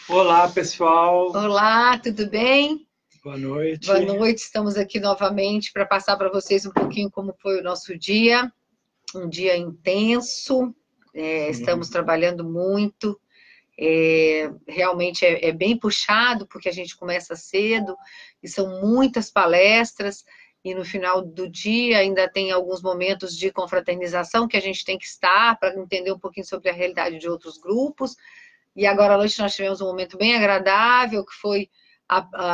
Olá, pessoal. Olá, tudo bem? Boa noite. Boa noite, estamos aqui novamente para passar para vocês um pouquinho como foi o nosso dia. Um dia intenso, estamos trabalhando muito, realmente é bem puxado, porque a gente começa cedo, e são muitas palestras, e no final do dia ainda tem alguns momentos de confraternização que a gente tem que estar para entender um pouquinho sobre a realidade de outros grupos. E agora à noite nós tivemos um momento bem agradável, que foi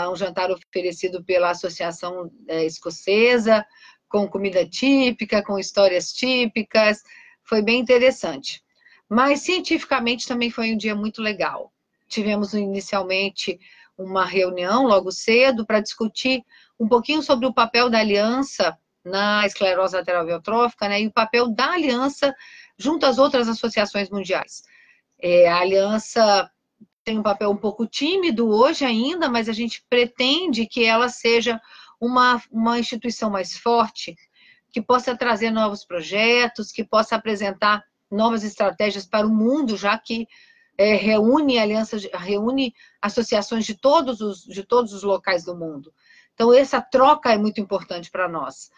um jantar oferecido pela Associação Escocesa, com comida típica, com histórias típicas. Foi bem interessante. Mas cientificamente também foi um dia muito legal. Tivemos inicialmente uma reunião logo cedo para discutir um pouquinho sobre o papel da aliança na esclerose lateral amiotrófica, né, e o papel da aliança junto às outras associações mundiais. A aliança tem um papel um pouco tímido hoje ainda, mas a gente pretende que ela seja uma instituição mais forte, que possa trazer novos projetos, que possa apresentar novas estratégias para o mundo, já que reúne alianças, reúne associações de todos os locais do mundo. Então, essa troca é muito importante para nós.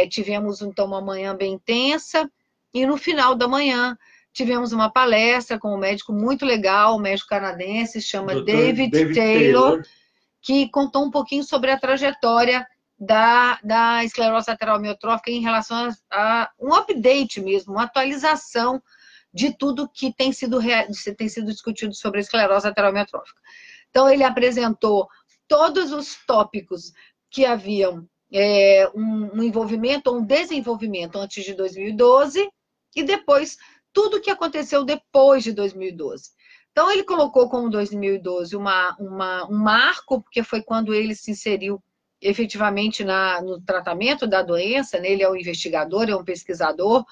Tivemos, então, uma manhã bem intensa, e no final da manhã tivemos uma palestra com um médico muito legal, um médico canadense, chama David Taylor, que contou um pouquinho sobre a trajetória da esclerose lateral amiotrófica em relação a um update mesmo, uma atualização de tudo que tem sido discutido sobre a esclerose lateral amiotrófica. Então, ele apresentou todos os tópicos que haviam um envolvimento ou um desenvolvimento antes de 2012 e depois tudo o que aconteceu depois de 2012. Então, ele colocou como 2012 um marco, porque foi quando ele se inseriu efetivamente no tratamento da doença, né? Ele é um investigador, é um pesquisador,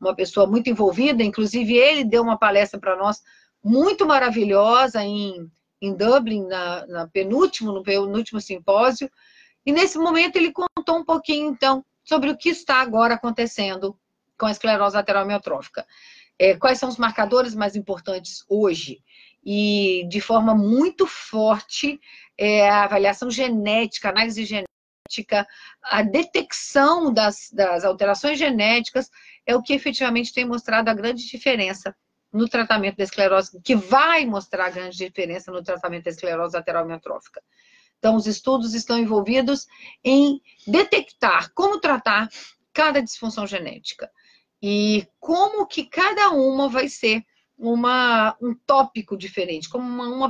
uma pessoa muito envolvida, inclusive ele deu uma palestra para nós muito maravilhosa em Dublin, no penúltimo simpósio, e nesse momento ele contou um pouquinho, então, sobre o que está agora acontecendo com a esclerose lateral amiotrófica. Quais são os marcadores mais importantes hoje? E de forma muito forte, a avaliação genética, a análise genética, a detecção das alterações genéticas é o que efetivamente tem mostrado a grande diferença no tratamento da esclerose, que vai mostrar a grande diferença no tratamento da esclerose lateral amiotrófica. Então, os estudos estão envolvidos em detectar como tratar cada disfunção genética e como que cada uma vai ser um tópico diferente, como uma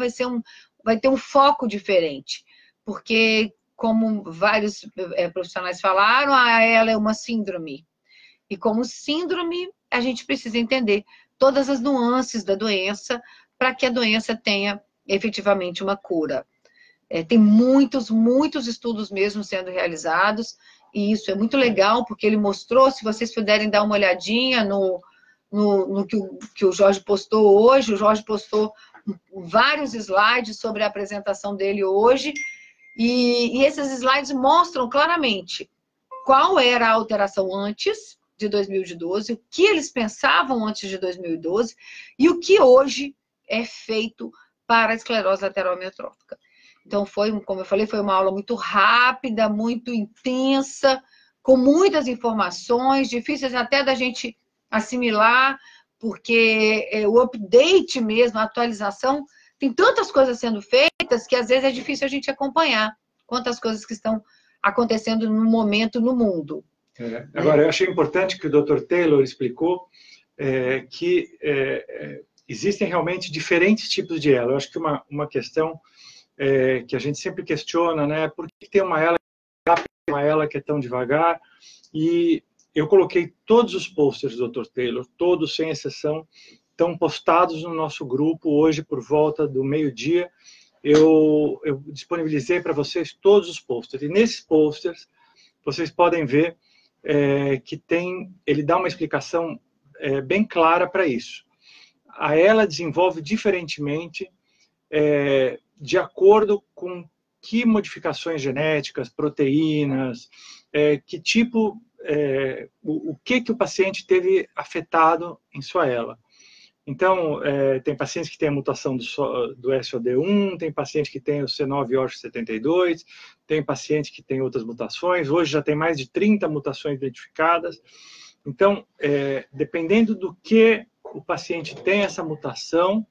vai ter um foco diferente, porque, como vários profissionais falaram, ela é uma síndrome. E como síndrome, a gente precisa entender todas as nuances da doença para que a doença tenha efetivamente uma cura. Tem muitos estudos mesmo sendo realizados, e isso é muito legal, porque ele mostrou, se vocês puderem dar uma olhadinha no que o Jorge postou hoje, o Jorge postou vários slides sobre a apresentação dele hoje, e esses slides mostram claramente qual era a alteração antes de 2012, o que eles pensavam antes de 2012, e o que hoje é feito para a esclerose lateral amiotrófica. Então, como eu falei, foi uma aula muito rápida, muito intensa, com muitas informações, difíceis até da gente assimilar, porque o update mesmo, a atualização, tem tantas coisas sendo feitas que às vezes é difícil a gente acompanhar quantas coisas que estão acontecendo no momento no mundo. Agora, eu achei importante que o Dr. Taylor explicou que existem realmente diferentes tipos de ela. Eu acho que uma questão que a gente sempre questiona, né? Por que tem uma ela que é rápida, uma ela que é tão devagar? E eu coloquei todos os posters do Dr. Taylor, todos sem exceção, estão postados no nosso grupo hoje por volta do meio-dia. Eu disponibilizei para vocês todos os posters. E nesses posters, vocês podem ver que ele dá uma explicação bem clara para isso. A ela desenvolve diferentemente de acordo com que modificações genéticas, proteínas, que tipo, o que o paciente teve afetado em sua ela. Então, tem pacientes que têm a mutação do SOD1, tem paciente que tem o C9orf72, tem paciente que tem outras mutações. Hoje já tem mais de 30 mutações identificadas. Então, dependendo do que o paciente tem essa mutação,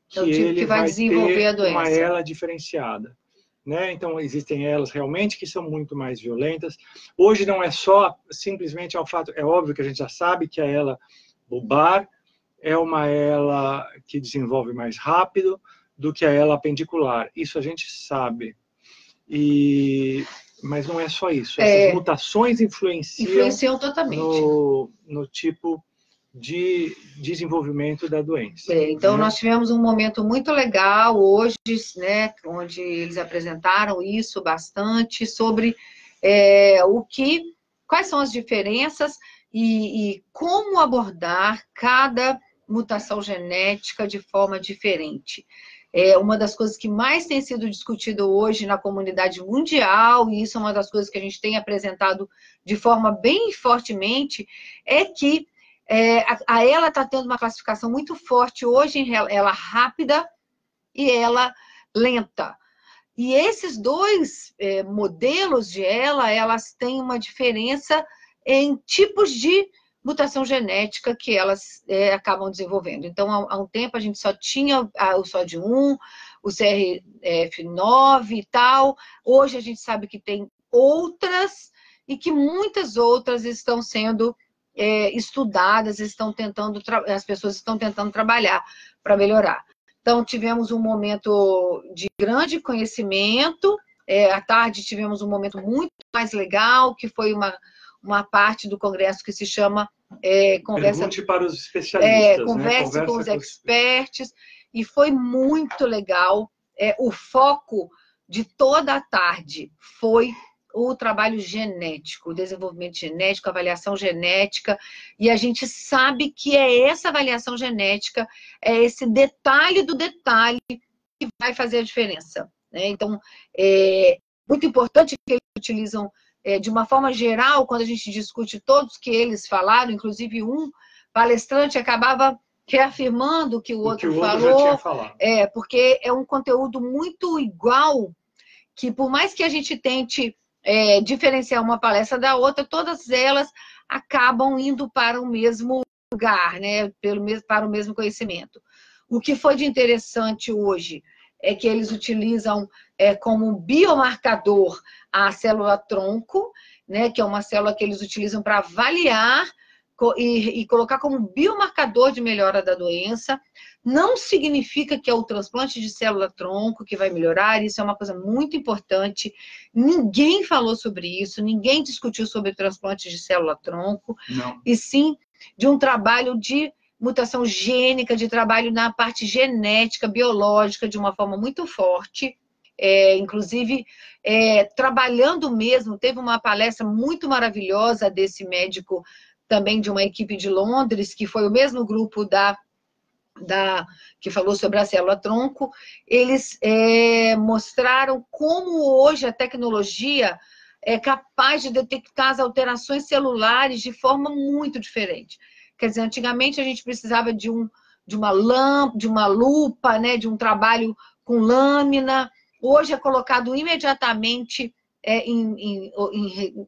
que ele vai desenvolver a doença. Uma ELA diferenciada. Né? Então, existem elas realmente que são muito mais violentas. Hoje não é só simplesmente ao fato, é óbvio que a gente já sabe que a ELA bulbar é uma ELA que desenvolve mais rápido do que a ELA apendicular. Isso a gente sabe. Mas não é só isso. Essas mutações influenciam totalmente no tipo de desenvolvimento da doença. Então, nós tivemos um momento muito legal hoje, né, onde eles apresentaram isso bastante, sobre quais são as diferenças e como abordar cada mutação genética de forma diferente. Uma das coisas que mais tem sido discutido hoje na comunidade mundial, e isso é uma das coisas que a gente tem apresentado de forma bem fortemente, é que a ELA está tendo uma classificação muito forte hoje em ela rápida e ela lenta. E esses dois modelos de ELA, elas têm uma diferença em tipos de mutação genética que elas acabam desenvolvendo. Então, há um tempo a gente só tinha o SOD1, o CRF9 e tal. Hoje a gente sabe que tem outras e que muitas outras estão sendo estudadas, as pessoas estão tentando trabalhar para melhorar. Então, tivemos um momento de grande conhecimento, à tarde tivemos um momento muito mais legal, que foi uma parte do congresso que se chama Pergunte para os especialistas. Converse com os experts, e foi muito legal. O foco de toda a tarde foi o trabalho genético, o desenvolvimento genético, a avaliação genética, e a gente sabe que essa avaliação genética, esse detalhe do detalhe que vai fazer a diferença, né? Então, muito importante que eles utilizam de uma forma geral, quando a gente discute todos que eles falaram, inclusive um palestrante acabava reafirmando o que o outro falou, já tinha falado. Porque é um conteúdo muito igual, que por mais que a gente tente diferenciar uma palestra da outra, todas elas acabam indo para o mesmo lugar, né? Para o mesmo conhecimento. O que foi de interessante hoje é que eles utilizam como biomarcador a célula-tronco, né? Que é uma célula que eles utilizam para avaliar e colocar como biomarcador de melhora da doença. Não significa que é o transplante de célula-tronco que vai melhorar, isso é uma coisa muito importante. Ninguém falou sobre isso, ninguém discutiu sobre o transplante de célula-tronco, e sim de um trabalho de mutação gênica, de trabalho na parte genética, biológica, de uma forma muito forte. Inclusive, trabalhando mesmo, teve uma palestra muito maravilhosa desse médico, também de uma equipe de Londres, que foi o mesmo grupo que falou sobre a célula-tronco. Eles mostraram como hoje a tecnologia é capaz de detectar as alterações celulares de forma muito diferente. Quer dizer, antigamente a gente precisava de uma lupa, né, de um trabalho com lâmina. Hoje é colocado imediatamente em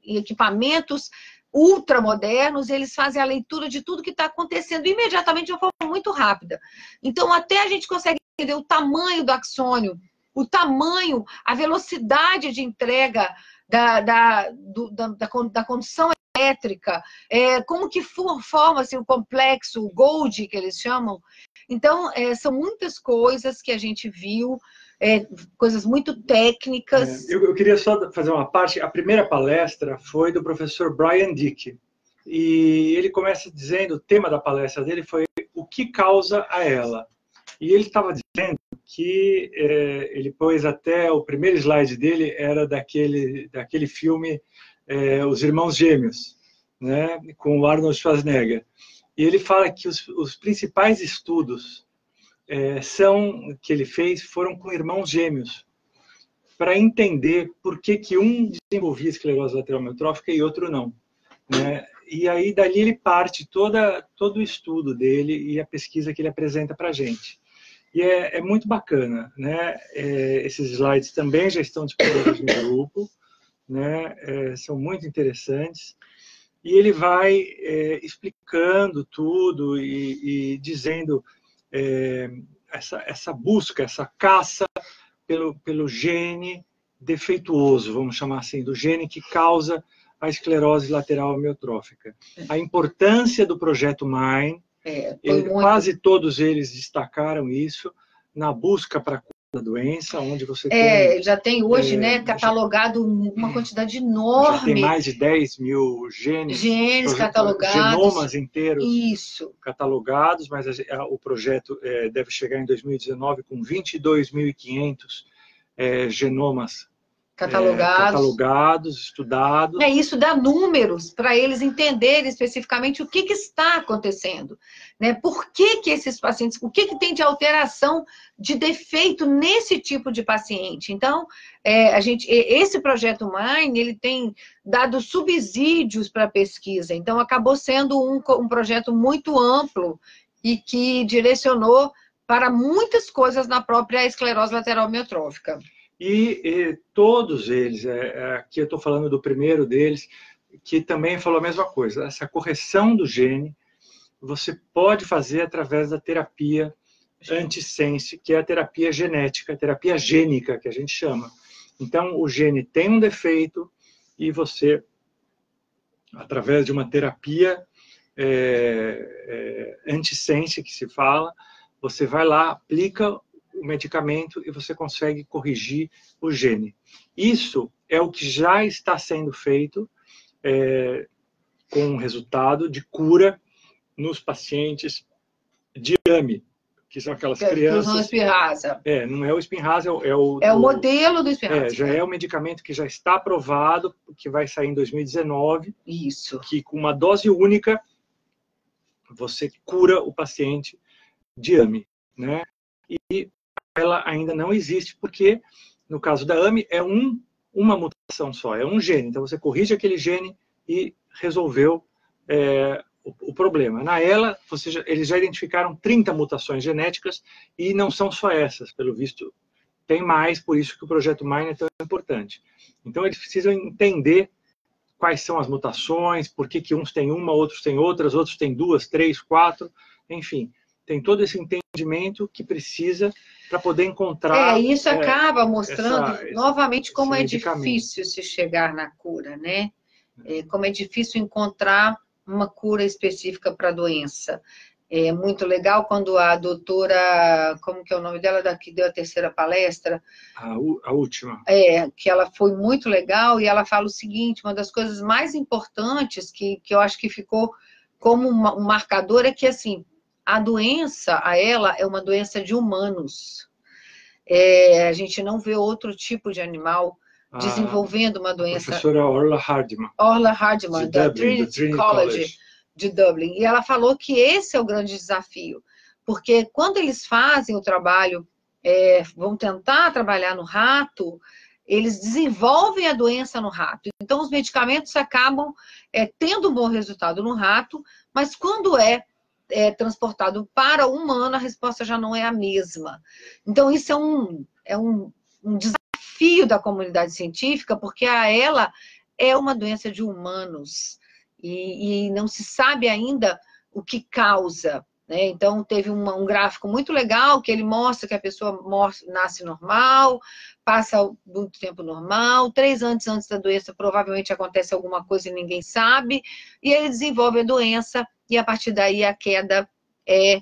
equipamentos ultramodernos, eles fazem a leitura de tudo que está acontecendo imediatamente de uma forma muito rápida. Então, até a gente consegue entender o tamanho do axônio, o tamanho, a velocidade de entrega da condução elétrica, como que forma-se o complexo, o Golgi, que eles chamam. Então, são muitas coisas que a gente viu, coisas muito técnicas. Eu queria só fazer uma parte. A primeira palestra foi do professor Brian Dick. E ele começa dizendo, o tema da palestra dele foi o que causa a ELA. E ele estava dizendo que ele pôs até o primeiro slide dele era daquele filme Os Irmãos Gêmeos, né, com o Arnold Schwarzenegger. E ele fala que os principais estudos que ele fez foram com irmãos gêmeos, para entender por que um desenvolvia esclerose lateral amiotrófica e outro não, né? E aí, dali, ele parte todo o estudo dele e a pesquisa que ele apresenta para a gente. E é muito bacana, né? Esses slides também já estão disponíveis no grupo, né? São muito interessantes. E ele vai explicando tudo e dizendo essa busca, essa caça pelo gene defeituoso, vamos chamar assim, do gene que causa a esclerose lateral amiotrófica. A importância do projeto MIND, quase todos eles destacaram isso, na busca para a cura da doença, onde você tem... Já tem hoje, né, catalogado uma quantidade enorme. Já tem mais de 10 mil genes catalogados. Genomas inteiros Isso. catalogados, mas o projeto deve chegar em 2019 com 22.500 genomas catalogados, estudados. Isso dá números para eles entenderem especificamente o que está acontecendo, né? Por que esses pacientes, o que tem de alteração, de defeito nesse tipo de paciente. Então, esse projeto MIND, ele tem dado subsídios para a pesquisa, então acabou sendo um projeto muito amplo e que direcionou para muitas coisas na própria esclerose lateral amiotrófica. E todos eles, aqui eu estou falando do primeiro deles, que também falou a mesma coisa. Essa correção do gene, você pode fazer através da terapia antissense, que é a terapia genética, a terapia gênica, que a gente chama. Então, o gene tem um defeito e você, através de uma terapia antissense, que se fala, você vai lá, aplica o medicamento e você consegue corrigir o gene. Isso é o que já está sendo feito com resultado de cura nos pacientes de AMI, que são aquelas crianças... Não Spinraza. Não é o Spinraza, é o modelo do Spinraza. Já é um medicamento que já está aprovado, que vai sair em 2019. Isso. Que com uma dose única, você cura o paciente de AMI, né? E ela ainda não existe, porque no caso da AMI é uma mutação só, é um gene. Então você corrige aquele gene e resolveu o problema. Na ELA, eles já identificaram 30 mutações genéticas e não são só essas, pelo visto tem mais, por isso que o projeto MIND é tão importante. Então eles precisam entender quais são as mutações, por que uns têm uma, outros têm outras, outros têm 2, 3, 4, enfim. Tem todo esse entendimento que precisa para poder encontrar... Isso acaba mostrando novamente como é difícil se chegar na cura, né? Como é difícil encontrar uma cura específica para a doença. É muito legal quando a doutora, como que é o nome dela, que deu a terceira palestra? A última. Que ela foi muito legal e ela fala o seguinte, uma das coisas mais importantes que eu acho que ficou como um marcador é que, assim, a doença, ela é uma doença de humanos. A gente não vê outro tipo de animal desenvolvendo uma doença. A professora Orla Hardman. Orla Hardman, da Trinity College de Dublin. E ela falou que esse é o grande desafio. Porque quando eles fazem o trabalho, vão tentar trabalhar no rato, eles desenvolvem a doença no rato. Então, os medicamentos acabam tendo um bom resultado no rato, mas quando transportado para o humano, a resposta já não é a mesma. Então, isso é um desafio da comunidade científica, porque ela é uma doença de humanos e não se sabe ainda o que causa, né? Então, teve um gráfico muito legal que ele mostra que a pessoa nasce normal, passa muito tempo normal, 3 anos antes da doença provavelmente acontece alguma coisa e ninguém sabe, e ele desenvolve a doença e a partir daí a queda é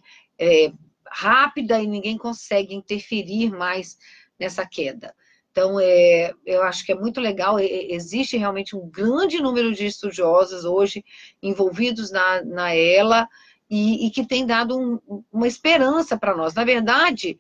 rápida e ninguém consegue interferir mais nessa queda. Então, eu acho que é muito legal, existe realmente um grande número de estudiosos hoje envolvidos na ELA e que tem dado uma esperança para nós. Na verdade,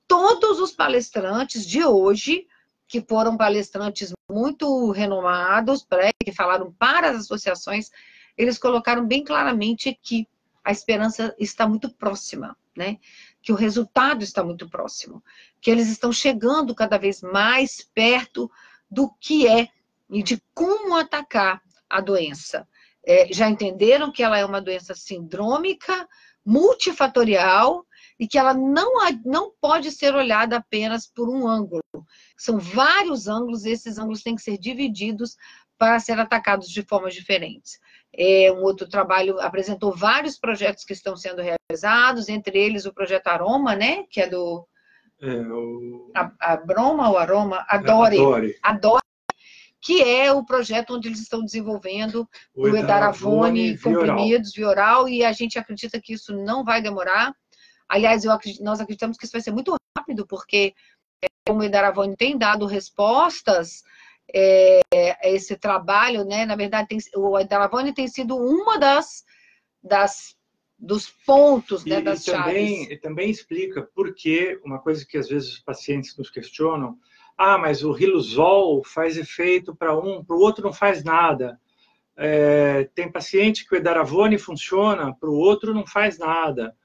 todos os palestrantes de hoje, que foram palestrantes muito renomados, que falaram para as associações, eles colocaram bem claramente que a esperança está muito próxima, né? Que o resultado está muito próximo, que eles estão chegando cada vez mais perto do que e de como atacar a doença. já entenderam que ela é uma doença sindrômica, multifatorial, e que ela não pode ser olhada apenas por um ângulo. São vários ângulos, e esses ângulos têm que ser divididos para ser atacados de formas diferentes. Um outro trabalho apresentou vários projetos que estão sendo realizados, entre eles o projeto Aroma, né, que é do... A Broma ou Aroma? Adore, que é o projeto onde eles estão desenvolvendo o edaravone, comprimidos via oral, e a gente acredita que isso não vai demorar. Aliás, nós acreditamos que isso vai ser muito rápido, porque como o edaravone tem dado respostas, esse trabalho, né, na verdade, o edaravone tem sido uma dos pontos, né, das chaves. E também explica por que, uma coisa que às vezes os pacientes nos questionam, mas o Riluzol faz efeito para um, para o outro não faz nada. Tem paciente que o edaravone funciona, para o outro não faz nada.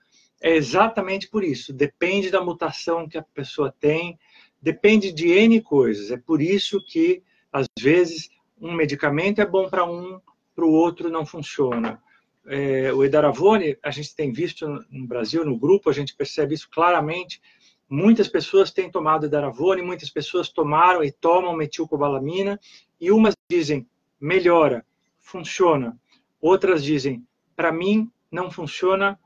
É exatamente por isso. Depende da mutação que a pessoa tem, depende de N coisas. É por isso que, às vezes, um medicamento é bom para um, para o outro não funciona. O edaravone, a gente tem visto no Brasil, no grupo, a gente percebe isso claramente. Muitas pessoas têm tomado edaravone, muitas pessoas tomaram e tomam metilcobalamina, e umas dizem, melhora, funciona. Outras dizem, para mim, não funciona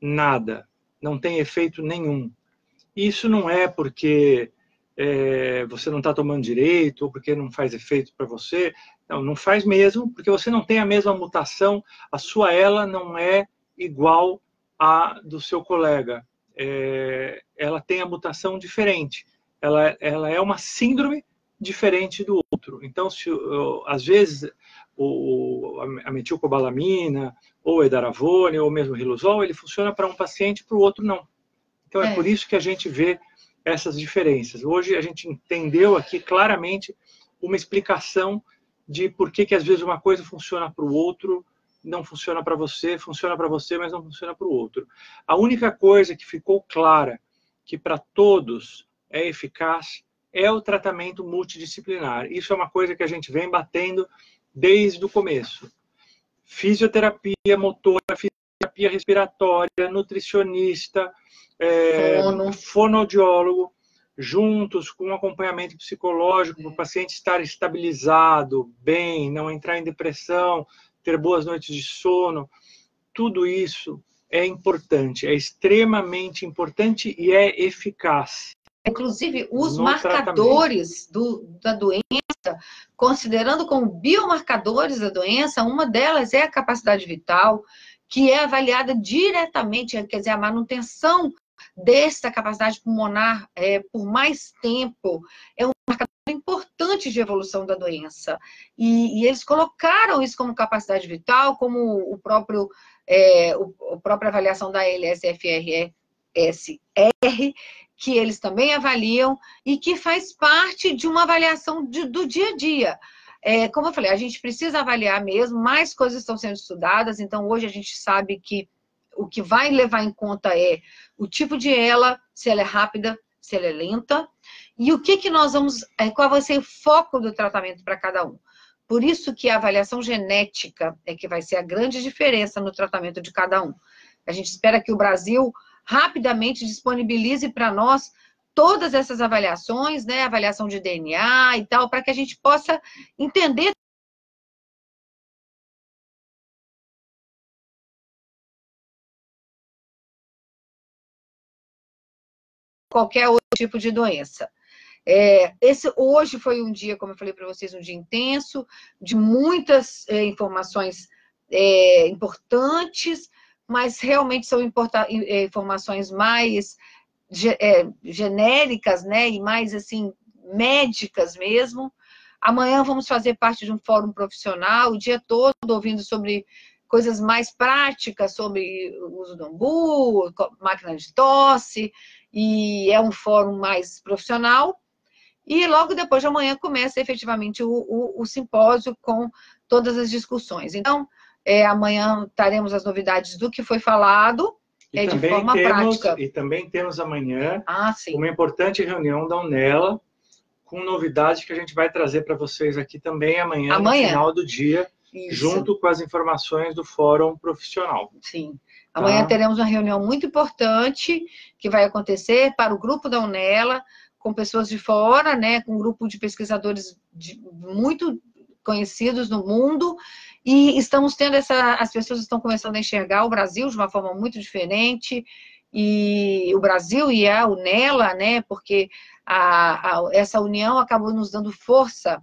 nada, não tem efeito nenhum. Isso não é porque você não está tomando direito, ou porque não faz efeito para você. Não faz mesmo, porque você não tem a mesma mutação, a sua ELA não é igual à do seu colega. Ela tem a mutação diferente. Ela é uma síndrome diferente do outro. Então, às vezes, a metilcobalamina, ou o edaravone, ou mesmo o Riluzol, ele funciona para um paciente, para o outro não. Então, é por isso que a gente vê essas diferenças. Hoje, a gente entendeu aqui claramente uma explicação de por que às vezes uma coisa funciona para o outro, não funciona para você, mas não funciona para o outro. A única coisa que ficou clara, que para todos é eficaz, é o tratamento multidisciplinar. Isso é uma coisa que a gente vem batendo desde o começo. Fisioterapia motora, fisioterapia respiratória, nutricionista, fonoaudiólogo, juntos com um acompanhamento psicológico para o paciente estar estabilizado, bem, não entrar em depressão, ter boas noites de sono. Tudo isso é importante, é extremamente importante e é eficaz. Inclusive, os marcadores da doença, considerando como biomarcadores da doença, uma delas é a capacidade vital, que é avaliada diretamente, quer dizer, a manutenção dessa capacidade pulmonar por mais tempo é um marcador importante de evolução da doença. E eles colocaram isso como capacidade vital, como a própria avaliação da LSFRS-R, que eles também avaliam e que faz parte de uma avaliação do dia a dia. Como eu falei, a gente precisa avaliar mesmo, mais coisas estão sendo estudadas, então hoje a gente sabe que o que vai levar em conta é o tipo de ELA, se ela é rápida, se ela é lenta, e o que nós vamos, qual vai ser o foco do tratamento para cada um. Por isso que a avaliação genética é que vai ser a grande diferença no tratamento de cada um. A gente espera que o Brasil rapidamente disponibilize para nós todas essas avaliações, né, avaliação de DNA e tal, para que a gente possa entender qualquer outro tipo de doença. Esse hoje foi um dia, como eu falei para vocês, um dia intenso, de muitas informações importantes, mas realmente são informações mais genéricas, né, e mais, assim, médicas mesmo. Amanhã vamos fazer parte de um fórum profissional, o dia todo ouvindo sobre coisas mais práticas, sobre o uso do umbu, máquina de tosse, e é um fórum mais profissional. E logo depois de amanhã começa efetivamente o simpósio com todas as discussões. Então, amanhã teremos as novidades do que foi falado de forma prática. E também temos amanhã uma importante reunião da UNELA, com novidades que a gente vai trazer para vocês aqui também amanhã, no final do dia, Isso. junto com as informações do fórum profissional. Sim. Amanhã teremos uma reunião muito importante que vai acontecer para o grupo da UNELA, com pessoas de fora, né, com um grupo de pesquisadores muito conhecidos no mundo, e estamos tendo as pessoas estão começando a enxergar o Brasil de uma forma muito diferente, e o Brasil e a UNELA, né, porque essa união acabou nos dando força,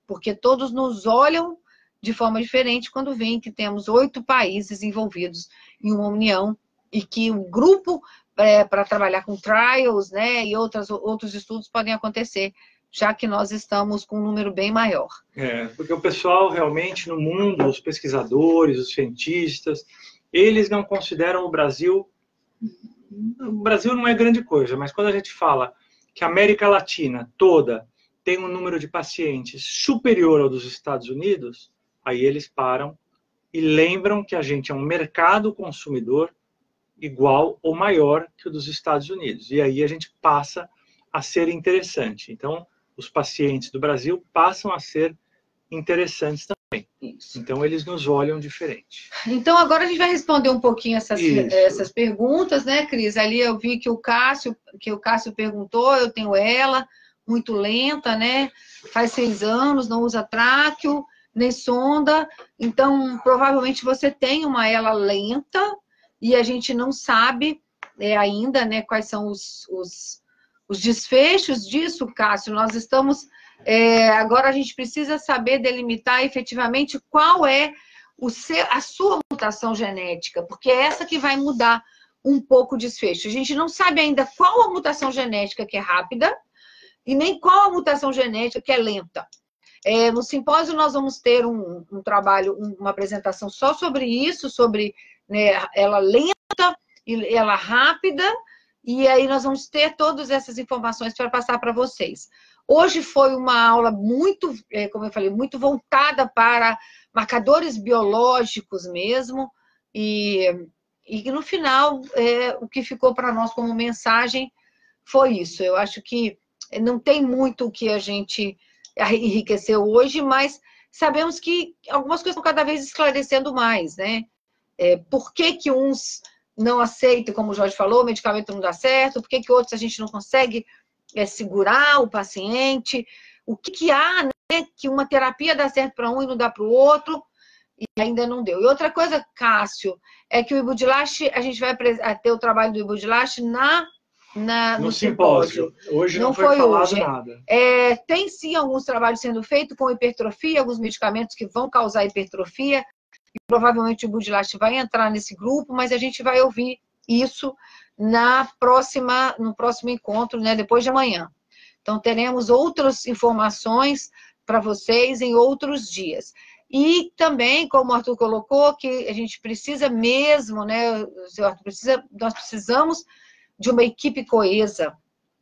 porque todos nos olham de forma diferente quando veem que temos 8 países envolvidos em uma união e que o grupo para trabalhar com trials, né, e outros estudos podem acontecer, já que nós estamos com um número bem maior. Porque o pessoal realmente no mundo, os pesquisadores, os cientistas, eles não consideram o Brasil não é grande coisa, mas quando a gente fala que a América Latina toda tem um número de pacientes superior ao dos Estados Unidos, aí eles param e lembram que a gente é um mercado consumidor igual ou maior que o dos Estados Unidos. E aí a gente passa a ser interessante. Então, os pacientes do Brasil passam a ser interessantes também. Isso. Então, eles nos olham diferente. Então, agora a gente vai responder um pouquinho essas perguntas, né, Cris? Ali eu vi que o Cássio perguntou, eu tenho ela, muito lenta, né? Faz 6 anos, não usa tráqueo, nem sonda. Então, provavelmente você tem uma ela lenta e a gente não sabe ainda, né, quais são os desfechos disso, Cássio. Nós estamos... agora a gente precisa saber delimitar efetivamente qual é a sua mutação genética, porque é essa que vai mudar um pouco o desfecho. A gente não sabe ainda qual a mutação genética que é rápida e nem qual a mutação genética que é lenta. No simpósio nós vamos ter um trabalho, uma apresentação só sobre isso, sobre, né, ela lenta e ela rápida, e aí nós vamos ter todas essas informações para passar para vocês. Hoje foi uma aula muito, como eu falei, muito voltada para marcadores biológicos mesmo, e no final, o que ficou para nós como mensagem foi isso. Eu acho que não tem muito o que a gente enriqueceu hoje, mas sabemos que algumas coisas estão cada vez esclarecendo mais, né? Por que uns não aceitam, como o Jorge falou, o medicamento não dá certo, por que outros a gente não consegue segurar o paciente, o que há, né, que uma terapia dá certo para um e não dá para o outro, e ainda não deu. E outra coisa, Cássio, é que o Ibudilast, a gente vai ter o trabalho do Ibudilast no simpósio. Hoje não foi falado nada. Tem sim alguns trabalhos sendo feitos com hipertrofia, alguns medicamentos que vão causar hipertrofia, e provavelmente o Ibudilast vai entrar nesse grupo, mas a gente vai ouvir isso no próximo encontro, né, depois de amanhã. Então, teremos outras informações para vocês em outros dias. E também, como o Arthur colocou, que a gente precisa mesmo, né, nós precisamos de uma equipe coesa,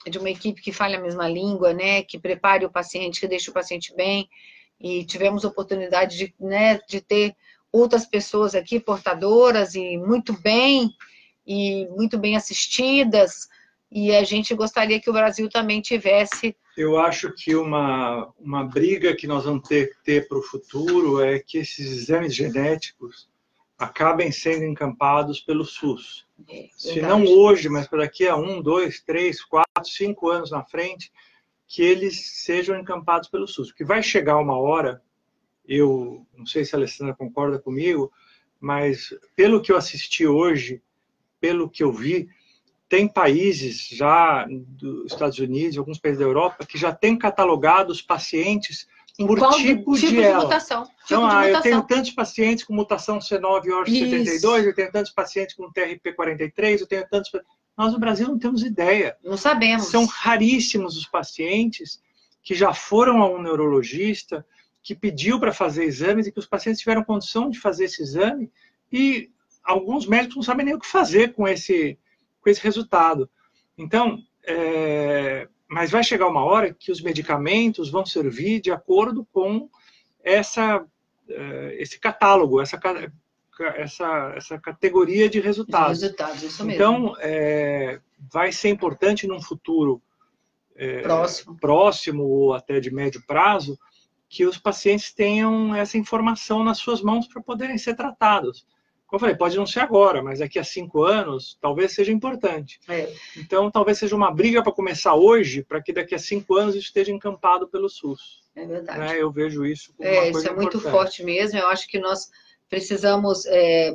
de uma equipe que fale a mesma língua, né, que prepare o paciente, que deixe o paciente bem, e tivemos oportunidade de ter outras pessoas aqui, portadoras, e muito bem assistidas, e a gente gostaria que o Brasil também tivesse... Eu acho que uma briga que nós vamos ter para o futuro é que esses exames genéticos acabem sendo encampados pelo SUS. Se não hoje, mas para daqui a 1, 2, 3, 4, 5 anos na frente, que eles sejam encampados pelo SUS. Porque vai chegar uma hora, eu não sei se a Alessandra concorda comigo, mas pelo que eu assisti hoje, pelo que eu vi, tem países já dos Estados Unidos, alguns países da Europa, que já têm catalogado os pacientes por tipo de mutação. Então, eu tenho tantos pacientes com mutação C9orf72, eu tenho tantos pacientes com TRP43, eu tenho tantos... Nós no Brasil não temos ideia. Não sabemos. São raríssimos os pacientes que já foram a um neurologista, que pediu para fazer exames e que os pacientes tiveram condição de fazer esse exame e alguns médicos não sabem nem o que fazer com esse resultado. Então, mas vai chegar uma hora que os medicamentos vão servir de acordo com esse catálogo, essa categoria de resultados. Isso mesmo. Então, vai ser importante num futuro próximo ou até de médio prazo que os pacientes tenham essa informação nas suas mãos para poderem ser tratados. Como eu falei, pode não ser agora, mas daqui a 5 anos, talvez seja importante. Então, talvez seja uma briga para começar hoje, para que daqui a 5 anos isso esteja encampado pelo SUS. É verdade. Né? Eu vejo isso como uma coisa isso é muito importante. forte mesmo. Eu acho que nós precisamos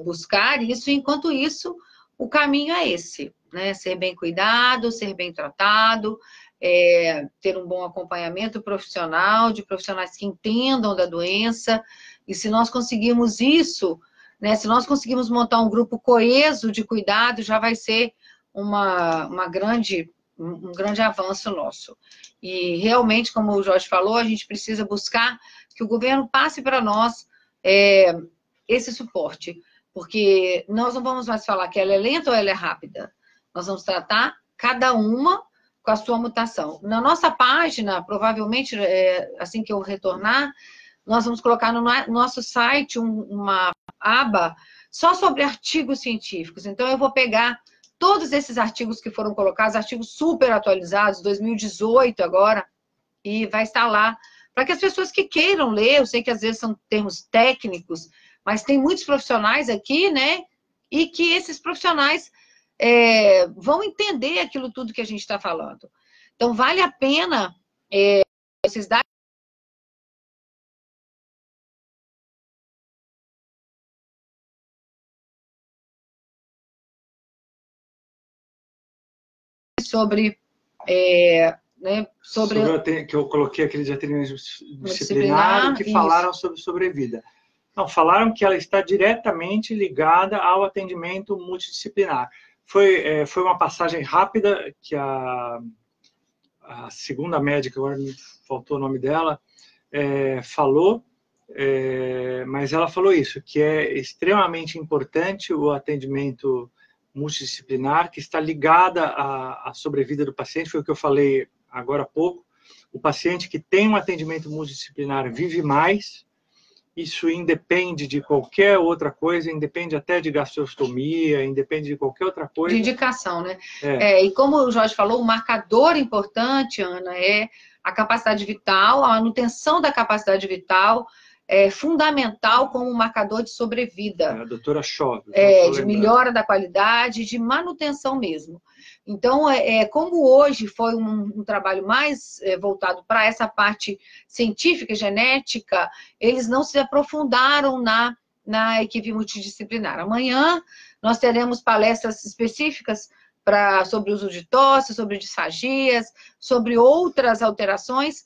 buscar isso, e enquanto isso, o caminho é esse, né? Ser bem cuidado, ser bem tratado, ter um bom acompanhamento profissional, de profissionais que entendam da doença. E se nós conseguirmos isso, né, se nós conseguirmos montar um grupo coeso de cuidado, já vai ser um grande avanço nosso. E realmente, como o Jorge falou, a gente precisa buscar que o governo passe para nós esse suporte, porque nós não vamos mais falar que ela é lenta ou ela é rápida. Nós vamos tratar cada uma com a sua mutação. Na nossa página, provavelmente, assim que eu retornar, nós vamos colocar no nosso site uma aba só sobre artigos científicos. Então, eu vou pegar todos esses artigos que foram colocados, artigos super atualizados, 2018 agora, e vai estar lá, para que as pessoas que queiram ler, eu sei que às vezes são termos técnicos, mas tem muitos profissionais aqui, né? E que esses profissionais vão entender aquilo tudo que a gente está falando. Então, vale a pena esses dados sobre que eu coloquei aquele atendimento disciplinar que falaram sobre sobrevida. Não, falaram que ela está diretamente ligada ao atendimento multidisciplinar. Foi uma passagem rápida que a segunda médica, agora me faltou o nome dela, falou, mas ela falou isso, que é extremamente importante o atendimento multidisciplinar, que está ligada à sobrevida do paciente, foi o que eu falei agora há pouco. O paciente que tem um atendimento multidisciplinar vive mais, isso independe de qualquer outra coisa, independe até de gastrostomia, independe de qualquer outra coisa. De indicação, né? E como o Jorge falou, o marcador importante, Ana, é a capacidade vital, a manutenção da capacidade vital, é fundamental como marcador de sobrevida. A doutora Chove. De melhora da qualidade, de manutenção mesmo. Então, como hoje foi um trabalho mais voltado para essa parte científica, genética, eles não se aprofundaram na equipe multidisciplinar. Amanhã nós teremos palestras específicas sobre o uso de tosse, sobre disfagias, sobre outras alterações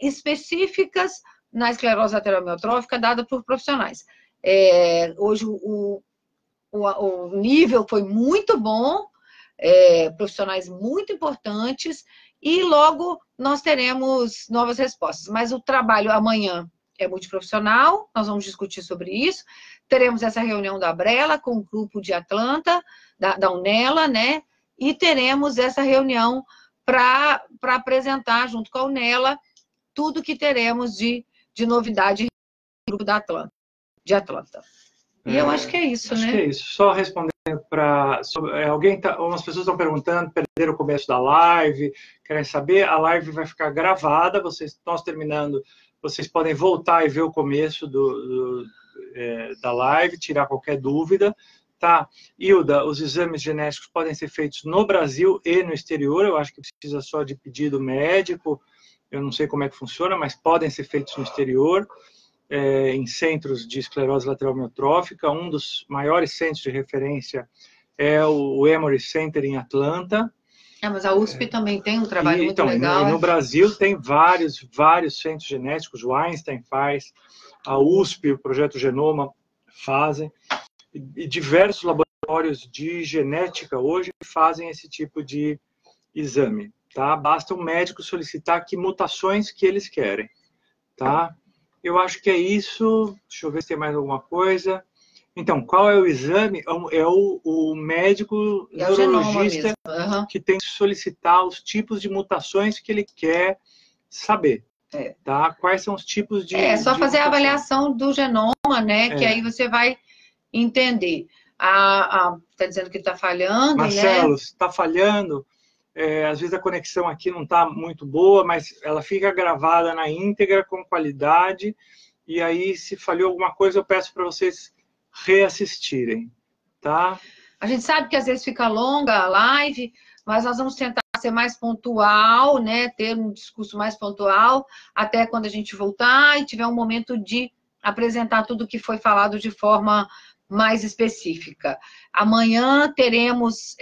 específicas na esclerose lateral amiotrófica dada por profissionais. Hoje o nível foi muito bom, profissionais muito importantes, e logo nós teremos novas respostas. Mas o trabalho amanhã é multiprofissional, nós vamos discutir sobre isso. Teremos essa reunião da Abrela com o grupo de Atlanta, da Unela, né? E teremos essa reunião para apresentar, junto com a Unela, tudo que teremos de novidade no grupo de Atlanta. E eu acho que é isso, né? Acho que é isso. Só respondendo para... Umas pessoas estão perguntando, perderam o começo da live, querem saber, a live vai ficar gravada, nós terminando, vocês podem voltar e ver o começo da live, tirar qualquer dúvida, tá? Hilda, os exames genéticos podem ser feitos no Brasil e no exterior, eu acho que precisa só de pedido médico, eu não sei como é que funciona, mas podem ser feitos no exterior, em centros de esclerose lateral amiotrófica. Um dos maiores centros de referência é o Emory Center em Atlanta. Mas a USP também tem um trabalho muito legal. No Brasil tem vários centros genéticos, o Einstein faz, a USP, o Projeto Genoma fazem, e diversos laboratórios de genética hoje fazem esse tipo de exame. Tá? Basta o médico solicitar que mutações que eles querem. Tá? Eu acho que é isso. Deixa eu ver se tem mais alguma coisa. Então, qual é o exame? É o médico neurologista que tem que solicitar os tipos de mutações que ele quer saber. Tá? Quais são os tipos de... só fazer a avaliação do genoma, né? Que aí você vai entender. Está dizendo que está falhando, Marcelo, está falhando. Às vezes a conexão aqui não está muito boa, mas ela fica gravada na íntegra, com qualidade. E aí, se falhou alguma coisa, eu peço para vocês reassistirem, tá? A gente sabe que às vezes fica longa a live, mas nós vamos tentar ser mais pontual, né? Ter um discurso mais pontual, até quando a gente voltar e tiver um momento de apresentar tudo o que foi falado de forma mais específica. Amanhã teremos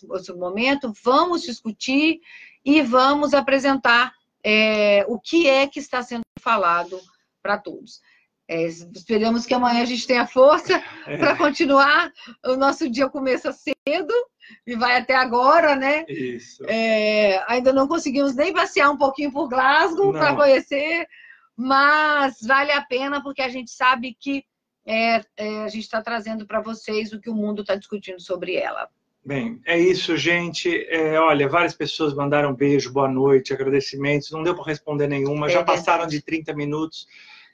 outro momento, vamos discutir e vamos apresentar o que é que está sendo falado para todos. Esperamos que amanhã a gente tenha força para continuar. O nosso dia começa cedo e vai até agora, né? Isso. Ainda não conseguimos nem passear um pouquinho por Glasgow para conhecer, mas vale a pena porque a gente sabe que a gente está trazendo para vocês o que o mundo está discutindo sobre ela. Bem, é isso, gente. Olha, várias pessoas mandaram beijo, boa noite, agradecimentos. Não deu para responder nenhuma, já passaram de 30 minutos.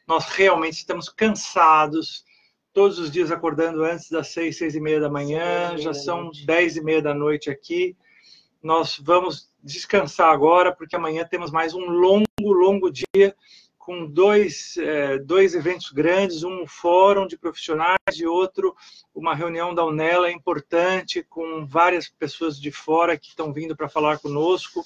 Nós realmente estamos cansados, todos os dias acordando antes das 6, 6h30 da manhã, já são 10h30 da noite aqui. Nós vamos descansar agora, porque amanhã temos mais um longo dia, com dois eventos grandes, um fórum de profissionais e outro, uma reunião da UNELA importante, com várias pessoas de fora que estão vindo para falar conosco,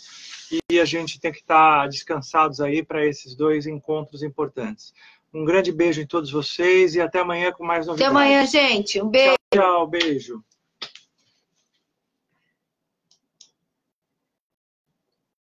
e a gente tem que estar descansados aí para esses 2 encontros importantes. Um grande beijo em todos vocês e até amanhã com mais novidades. Até amanhã, gente. Um beijo. Tchau, beijo.